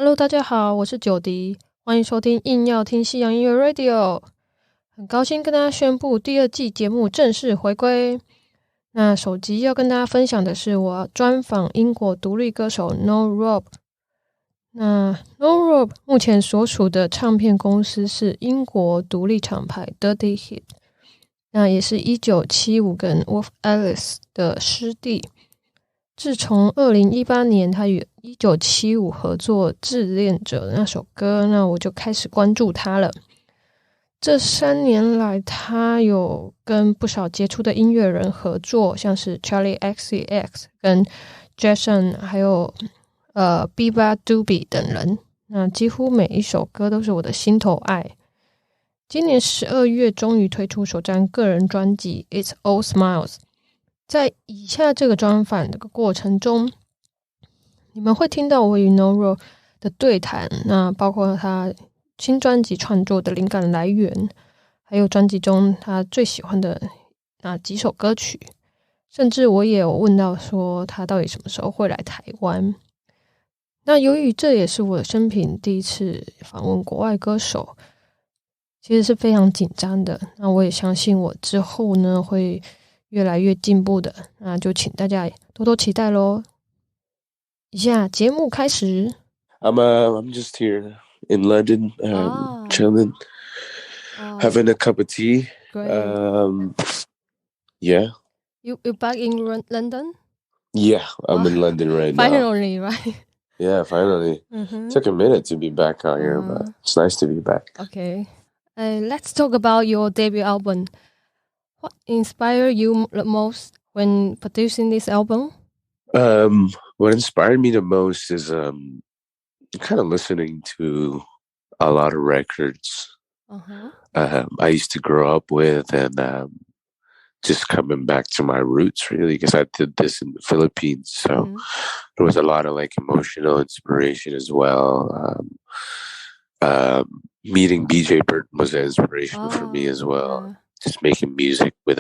Hello， 大家好，我是久迪，欢迎收听硬要听西洋音乐 Radio。很高兴跟大家宣布第2季节目正式回归。那首集要跟大家分享的是我专访英国独立歌手 No。那 No 目前所属的唱片公司是英国独立厂牌 Dirty Hit， 那也是1975跟 Wolf Alice 的师弟。自从2018年他与1975合作《自恋者》那首歌，那我就开始关注他了。这3年来，他有跟不少杰出的音乐人合作，像是 Charlie XCX 跟 Jason 还有Biba Doobie 等人，那几乎每一首歌都是我的心头爱。今年12月终于推出首张个人专辑 It's All Smiles。在以下这个专访的过程中，你们会听到我与 No 的对谈，那包括他新专辑创作的灵感来源，还有专辑中他最喜欢的那几首歌曲，甚至我也有问到说他到底什么时候会来台湾。那由于这也是我生平第一次访问国外歌手，其实是非常紧张的。那我也相信我之后呢会越来越进步的，那就请大家多多期待咯。以下节目开始。I'm just here in London, chilling, having a cup of tea. Great. Yeah. You back in London? Yeah, I'm in London right now. Finally, right? Yeah, finally. Took a minute to be back out here, but it's nice to be back. Okay. Let's talk about your debut album. What inspired you the most when producing this album? What inspired me the most is kind of listening to a lot of records I used to grow up with, and just coming back to my roots, really, because I did this in the Philippines. So there was a lot of like emotional inspiration as well. Meeting BJ Burton was an inspiration for me as well. Yeah. Just making music with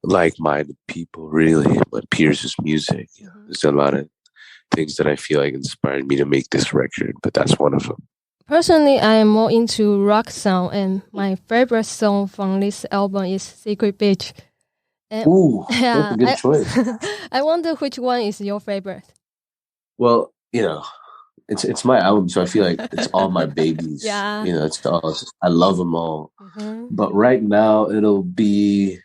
like-minded people, really. But Pierce's music, there's a lot of things that I feel like inspired me to make this record, but that's one of them. Personally, I am more into rock sound, and my favorite song from this album is Secret Beach. And, ooh, that's a good choice. I wonder which one is your favorite. Well, you know, it's my album, so I feel like it's all my babies. Yeah. You know, I love them all. But right now it'll be,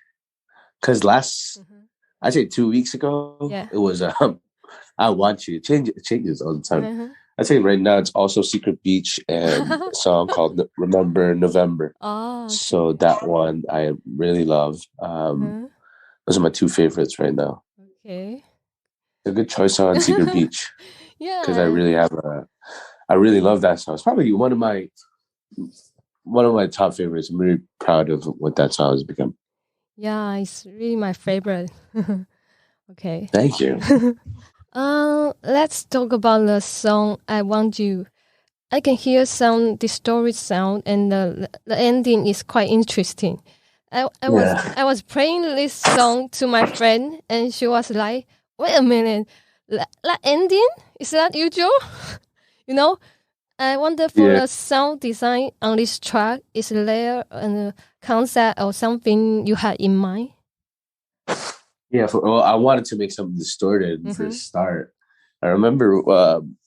because I'd say 2 weeks ago, it was I Want You. It changes all the time. I'd say right now it's also Secret Beach and a song called Remember November. Oh, okay. So that one I really love. Those are my 2 favorites right now. Okay. A good choice on Secret Beach. Yeah. Because I really love that song. It's probably one of my top favorites. I'm really proud of what that song has become. Yeah, it's really my favorite. Okay. Thank you. Let's talk about the song I Want You. I can hear some distorted sound, and the ending is quite interesting. I was playing this song to my friend, and she was like, "Wait a minute, that ending? Is that usual?" You know, I wonder for the sound design on this track, is there a concept or something you had in mind? Yeah, I wanted to make something distorted for the start. I remember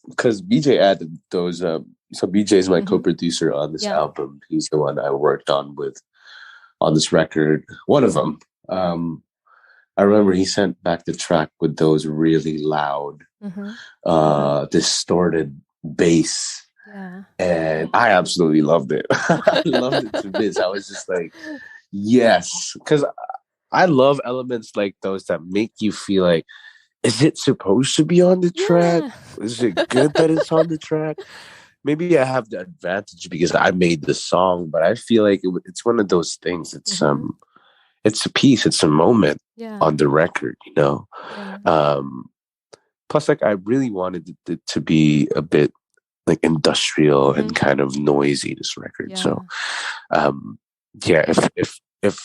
because BJ added those. So BJ is my co-producer on this album. He's the one I worked on this record. One of them. I remember he sent back the track with those really loud, distorted bass. Yeah. And I absolutely loved it. I loved it to bits. I was just like, yes. Because I love elements like those that make you feel like, is it supposed to be on the track? Is it good that it's on the track? Maybe I have the advantage because I made the song, but I feel like it's one of those things. It's it's a piece, it's a moment on the record, you know. Plus, like, I really wanted it to be a bit like industrial and kind of noisy, this record. So, if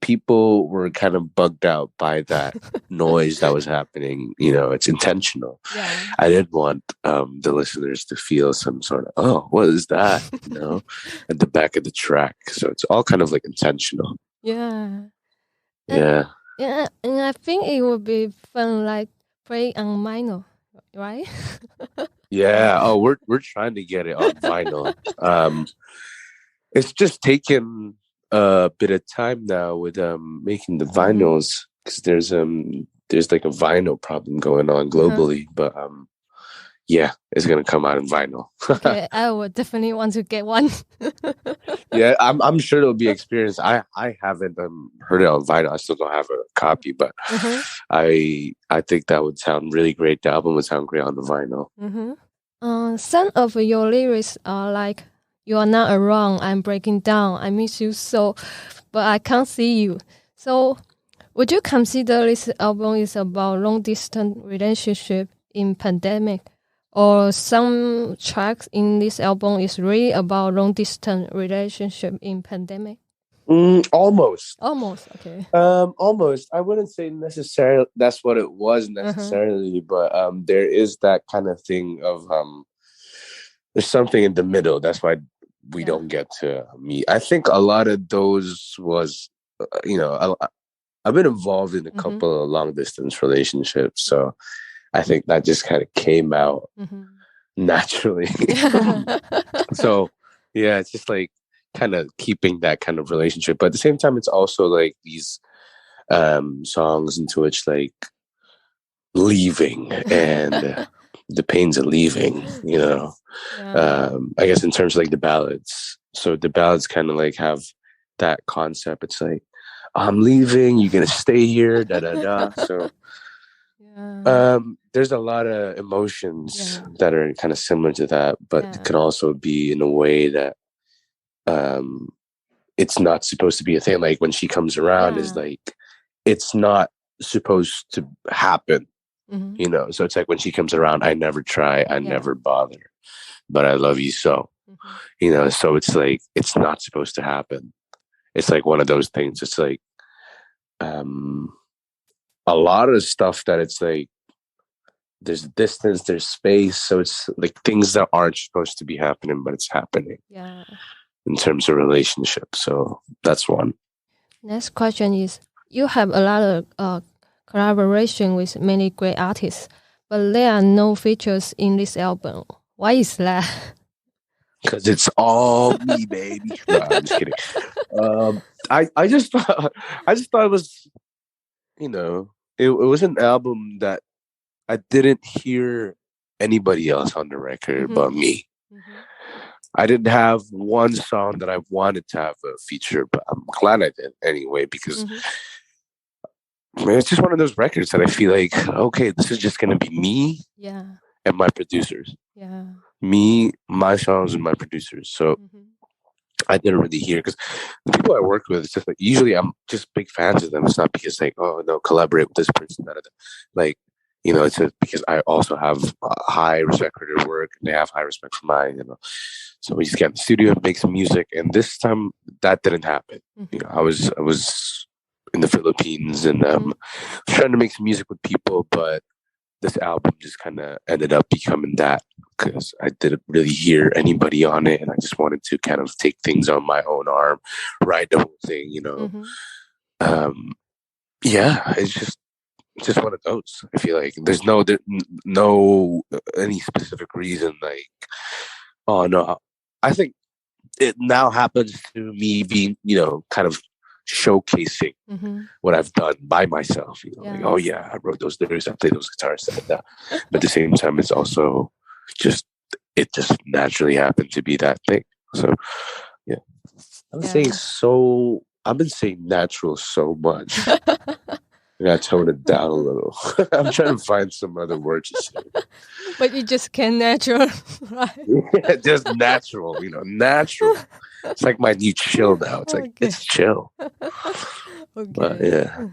people were kind of bugged out by that noise that was happening. It's intentional. Yeah. I didn't want the listeners to feel some sort of, oh, what is that? At the back of the track. So it's all kind of like intentional. Yeah. Yeah. Yeah, and I think it would be fun, like play on vinyl, right? Yeah. Oh, we're trying to get it on vinyl. It's just taken a bit of time now with making the vinyls, because there's like a vinyl problem going on globally, but yeah, it's gonna come out in vinyl. Okay, I would definitely want to get one. Yeah, I'm sure it'll be experienced. I haven't heard it on vinyl. I still don't have a copy, but I think that would sound really great. The album would sound great on the vinyl. Some of your lyrics are like, "You are not around, I'm breaking down, I miss you so, but I can't see you." So, would you consider this album is about long-distance relationship in pandemic? Or some tracks in this album is really about long-distance relationship in pandemic? Almost. Okay. Almost. I wouldn't say necessarily that's what it was necessarily, but there is that kind of thing of there's something in the middle. That's why we don't get to meet. I think a lot of those was, I've been involved in a couple of long-distance relationships, so I think that just kind of came out naturally. So, yeah, it's just like kind of keeping that kind of relationship. But at the same time, it's also like these songs into which like leaving and the pains of leaving, I guess in terms of like the ballads. So the ballads kind of like have that concept. It's like, I'm leaving, you're going to stay here, da-da-da. So there's a lot of emotions that are kind of similar to that, but it can also be in a way that it's not supposed to be a thing. Like when she comes around is like, it's not supposed to happen, so it's like when she comes around, I never try, I never bother, but I love you so, so it's like, it's not supposed to happen. It's like one of those things. It's like, a lot of stuff that it's like there's distance, there's space, so it's like things that aren't supposed to be happening, but it's happening in terms of relationships. So that's one. Next question is, you have a lot of collaboration with many great artists, but there are no features in this album. Why is that? Because it's all me, baby. No, I'm just kidding. I just thought it was, it was an album that I didn't hear anybody else on the record but me. I didn't have one song that I wanted to have a feature, but I'm glad I did anyway, because it's just one of those records that I feel like, okay, this is just going to be me and my producers. Me, my songs, and my producers. So I didn't really hear, because the people I worked with, it's just like, usually I'm just big fans of them. It's not because like, oh no, collaborate with this person. Like, it's just because I also have high respect for their work and they have high respect for mine, So we just get in the studio and make some music. And this time that didn't happen. I was in the Philippines and trying to make some music with people, but this album just kind of ended up becoming that, because I didn't really hear anybody on it, and I just wanted to kind of take things on my own arm, write the whole thing, it's just one of those. I feel like there's no any specific reason. Like, oh no, I think it now happens to me being, kind of showcasing what I've done by myself. Like, oh yeah, I wrote those lyrics, I played those guitars, that. But at the same time, it's also it just naturally happened to be that thing. So yeah, I've been saying natural so much. I gotta tone it down a little. I'm trying to find some other words to say. But you just can't natural, right? Yeah, just natural, natural. It's like my new chill now. It's like, it's chill. But yeah.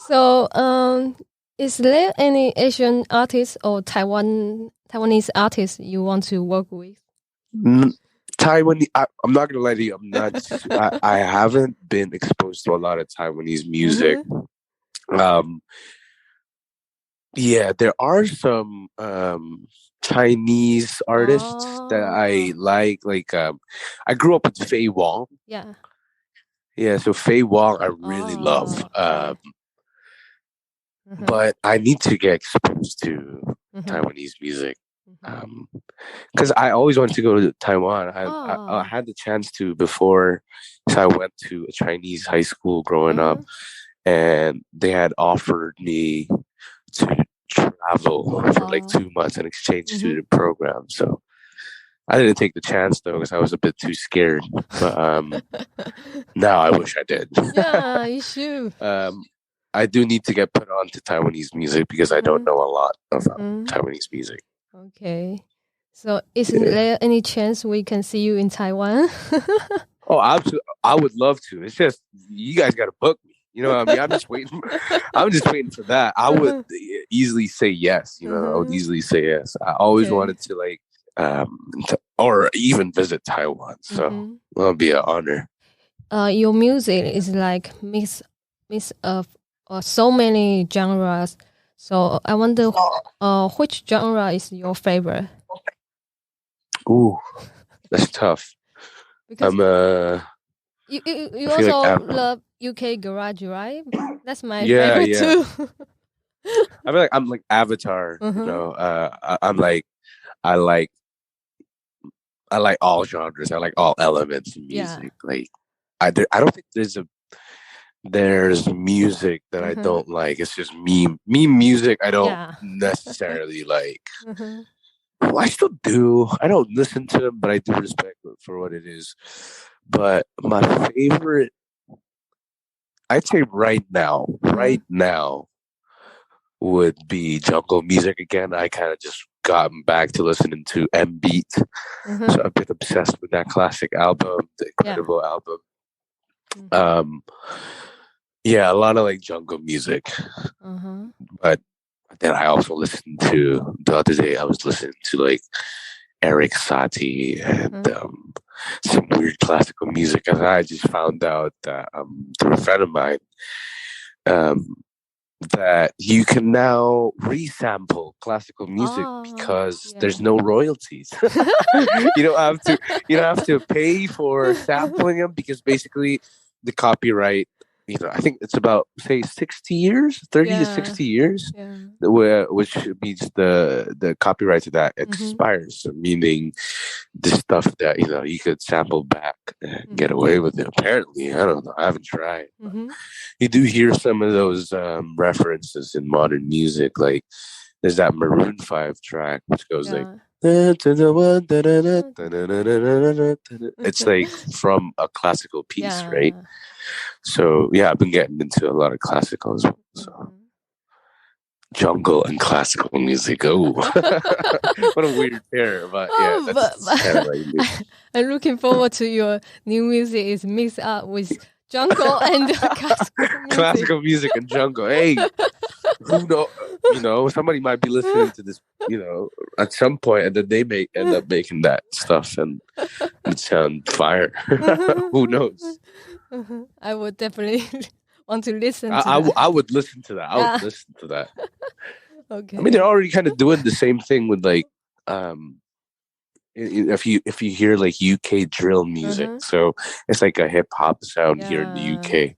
So, is there any Asian artist or Taiwanese artist you want to work with? Taiwanese. I'm not gonna lie to you. I'm not. I haven't been exposed to a lot of Taiwanese music. Yeah, there are some Chinese artists that I like. I grew up with Fei Wong. Yeah. So Fei Wong, I really love. But I need to get exposed to Taiwanese music. Because I always wanted to go to Taiwan. I had the chance to before, so I went to a Chinese high school growing up, and they had offered me to travel for like 2 months and exchange student program. So I didn't take the chance though because I was a bit too scared. But now I wish I did. Yeah, you should. I do need to get put on to Taiwanese music because I don't know a lot of Taiwanese music. Okay. So is there any chance we can see you in Taiwan? Oh, absolutely. I would love to. It's just, you guys got to book me. You know what I mean? I'm just waiting for that. I would easily say yes. You know, I would easily say yes. I always wanted to or even visit Taiwan. So that'll be an honor. Your music is like mix of so many genres. So I wonder which genre is your favorite? Ooh, that's tough. Because you also like love UK garage, right? That's my favorite too. I feel like I'm like Avatar. You know, I like all genres. I like all elements of music. Like I don't think there's music that I don't like. It's just meme music I don't necessarily like. Well, I still do. I don't listen to them, but I do respect it for what it is. But my favorite, I'd say right now would be jungle music again. I kind of just gotten back to listening to M Beat. So I've been obsessed with that classic album, the incredible album. Yeah, a lot of like jungle music. But then I also listened to, the other day I was listening to like Eric Satie and some weird classical music. And I just found out that through a friend of mine that you can now resample classical music because there's no royalties. You don't have to pay for sampling them because basically the copyright, you know, I think it's about say 60 years, 30 to 60 years, which means the copyright to that expires. So meaning the stuff that, you know, you could sample back and get away with it. Apparently, I don't know. I haven't tried. You do hear some of those references in modern music. Like there's that Maroon 5 track which goes like. It's like from a classical piece, right? So yeah, I've been getting into a lot of classical as well. So jungle and classical music. Oh, what a weird pair! But yeah, that's kind of like me. I'm looking forward to your new music. Is mixed up with jungle and classical music and jungle. Hey, who know? You know, somebody might be listening to this, you know, at some point, and then they may end up making that stuff and it sound fire. Who knows? I would definitely want to listen to I would listen to that. I would listen to that. Okay. I mean, they're already kind of doing the same thing with like, if you hear like UK drill music, so it's like a hip hop sound here in the UK.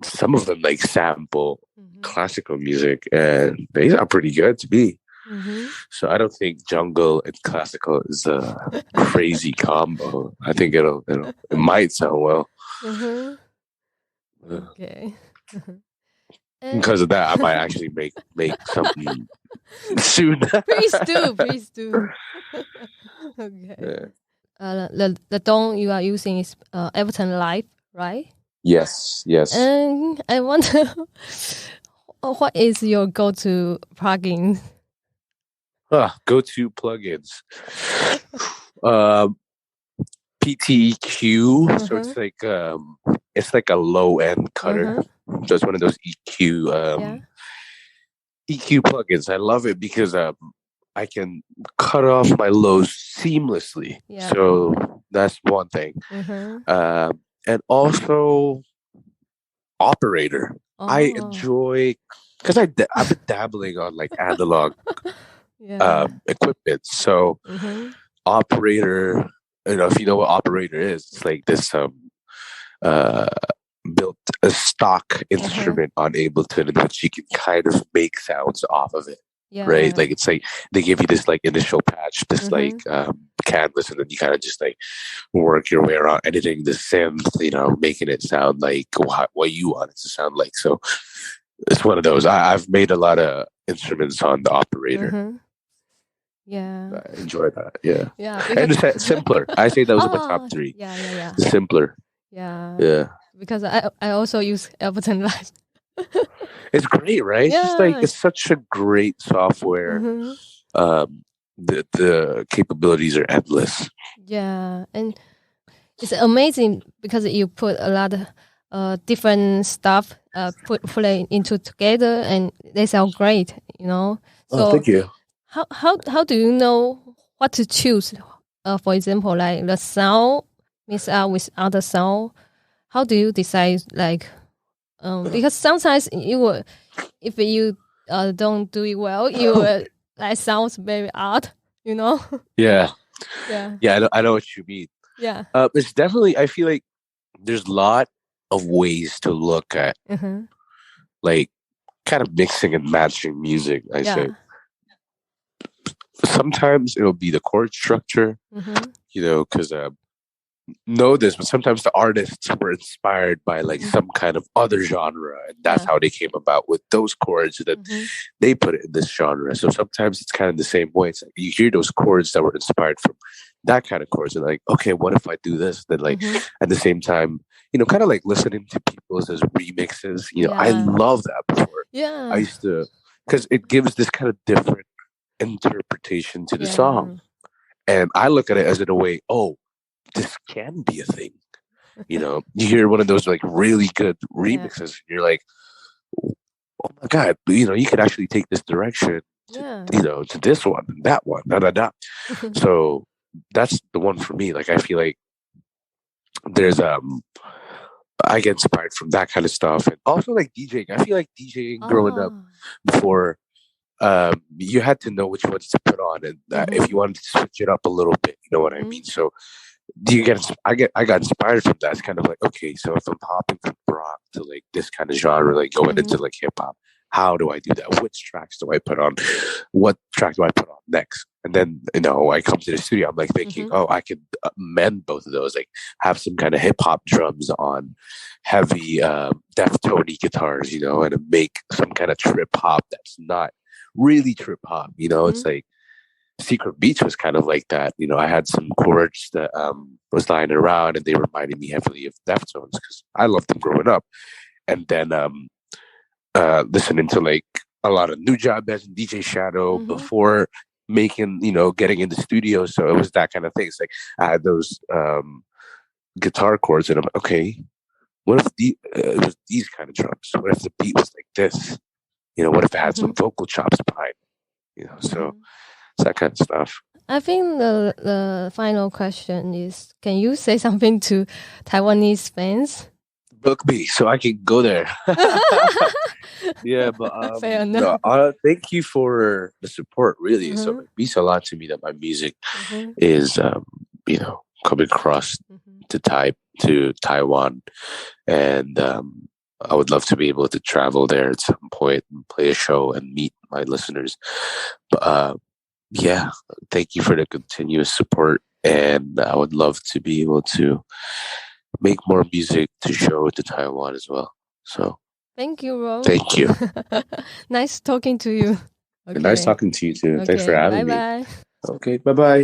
Some of them like sample classical music, and they are pretty good to me. So I don't think jungle and classical is a crazy combo. I think it might sound well. Okay. Because of that, I might actually make something soon. Please do. Okay. The tone you are using is Everton Live, right? Yes. And I wonder, what is your go-to plugin? Go-to plugins. PTEQ. So it's like a low-end cutter. So it's one of those EQ plugins. I love it because I can cut off my lows seamlessly. Yeah. So that's one thing. And also operator. I enjoy, because I've been dabbling on like analog equipment. So operator, if you know what operator is, it's like this built a stock instrument on Ableton in which you can kind of make sounds off of it. Yeah. Right? Like it's like they give you this like initial patch, this like canvas, and then you kind of just like work your way around editing the synth, making it sound like what you want it to sound like. So it's one of those. I've made a lot of instruments on the operator. Yeah. I enjoy that. Yeah. Yeah. And it's simpler. I say those are my top three. Yeah. Simpler. Yeah. Yeah. Because I also use Ableton Live. It's great, right? Yeah. It's just like, it's such a great software. The capabilities are endless. Yeah, and it's amazing because you put a lot of different stuff put into together, and they sound great. So, thank you. How do you know what to choose? For example, like the sound mix up with other sound. How do you decide? Like, because sometimes if you don't do it well, you will like sounds very odd. Yeah. I know what you mean. Yeah. It's definitely, I feel like there's a lot of ways to look at like kind of mixing and matching music. I say sometimes it'll be the chord structure, because know this, but sometimes the artists were inspired by like some kind of other genre, and that's how they came about with those chords that they put it in this genre. So sometimes it's kind of the same way. It's like you hear those chords that were inspired from that kind of chords, and like, okay, what if I do this? Then like at the same time, kind of like listening to people's as remixes. I love that before. Yeah, I used to, because it gives this kind of different interpretation to the song, and I look at it as in a way, this can be a thing. You hear one of those like really good remixes, and you're like, oh my God, you could actually take this direction to, to this one and that one, So that's the one for me. Like, I feel like there's, I get inspired from that kind of stuff. And also like DJing. I feel like DJing growing up before, you had to know which ones to put on, and if you wanted to switch it up a little bit, you know what I mean? So I got inspired from that. It's kind of like, okay, so if I'm hopping from rock to like this kind of genre, like going into like hip hop, how do I do that? Which tracks do I put on? What track do I put on next? And then, I come to the studio, I'm like thinking, I could mend both of those, like have some kind of hip hop drums on heavy, Deftone guitars, and make some kind of trip hop that's not really trip hop, it's like Secret Beach was kind of like that. I had some chords that was lying around, and they reminded me heavily of Deftones because I loved them growing up. And then listening to like a lot of New Job Best and DJ Shadow before making, getting into studio. So it was that kind of thing. It's like I had those guitar chords, and I'm like, okay, what if it was these kind of drums? What if the beat was like this? What if it had some vocal chops behind? So it's that kind of stuff. I think the final question is, can you say something to Taiwanese fans? Book me so I can go there. Yeah, but fair enough. Thank you for the support, really. So it means a lot to me that my music is, coming across to Taiwan. And I would love to be able to travel there at some point and play a show and meet my listeners. But thank you for the continuous support. And I would love to be able to make more music to show to Taiwan as well. So thank you, Ro. Thank you. Nice talking to you. Okay. Nice talking to you too. Okay, thanks for having me. Bye. Okay, bye-bye.